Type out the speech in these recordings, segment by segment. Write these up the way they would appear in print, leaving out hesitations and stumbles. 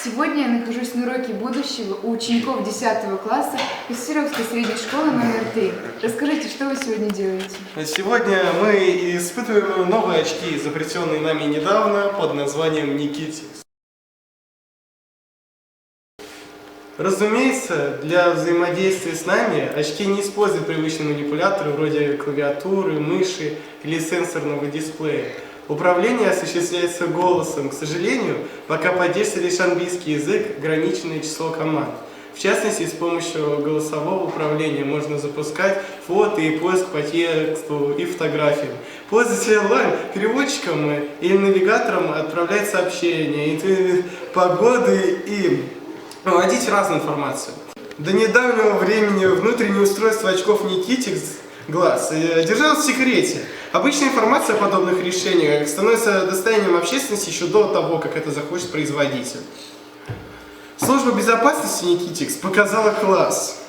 Сегодня я нахожусь на уроке будущего у учеников 10 класса из Серовской средней школы номер 3. Расскажите, что вы сегодня делаете? Сегодня мы испытываем новые очки, изобретенные нами недавно под названием Nikitix. Разумеется, для взаимодействия с нами очки не используют привычные манипуляторы вроде клавиатуры, мыши или сенсорного дисплея. Управление осуществляется голосом. К сожалению, пока поддерживается лишь английский язык, ограниченное число команд. В частности, с помощью голосового управления можно запускать фото и поиск по тексту и фотографиям. Пользователь онлайн-переводчиком или навигатором отправлять сообщения, погоды и вводить разную информацию. До недавнего времени внутреннее устройство очков Nikitix глаз держалось в секрете. Обычная информация о подобных решениях становится достоянием общественности еще до того, как это захочет производитель. Служба безопасности Nikitix показала класс.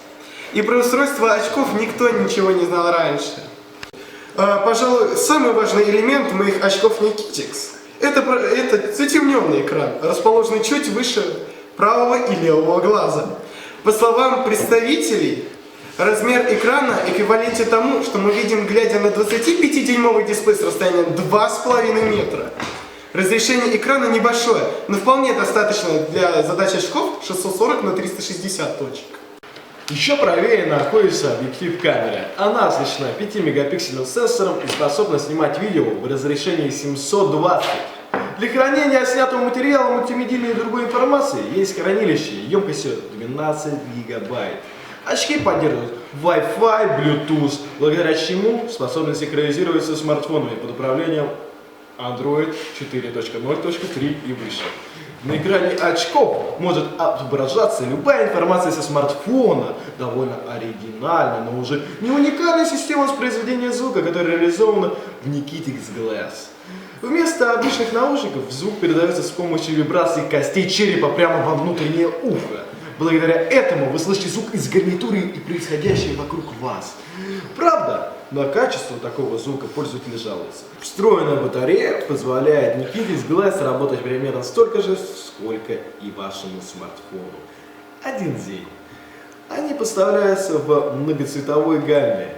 И про устройство очков никто ничего не знал раньше. Пожалуй, самый важный элемент моих очков Nikitix – это затемненный экран, расположенный чуть выше правого и левого глаза. По словам представителей, размер экрана эквивалентен тому, что мы видим, глядя на 25-дюймовый дисплей с расстоянием 2,5 метра. Разрешение экрана небольшое, но вполне достаточно для задач очков 640 на 360 точек. Еще правее находится объектив камеры. Она оснащена 5-мегапиксельным сенсором и способна снимать видео в разрешении 720. Для хранения снятого материала, мультимедийной и другой информации есть хранилище емкостью 12 гигабайт. Очки поддерживают Wi-Fi, Bluetooth, благодаря чему способны синхронизироваться с смартфонами под управлением Android 4.0.3 и выше. На экране очков может отображаться любая информация со смартфона, довольно оригинальная, но уже не уникальная система воспроизведения звука, которая реализована в Nikitix Glass. Вместо обычных наушников звук передается с помощью вибраций костей черепа прямо во внутреннее ухо. Благодаря этому вы слышите звук из гарнитуры и происходящее вокруг вас. Правда, на качество такого звука пользователи жалуются. Встроенная батарея позволяет Nikitix Glass работать примерно столько же, сколько и вашему смартфону. Один день. Они поставляются в многоцветовой гамме.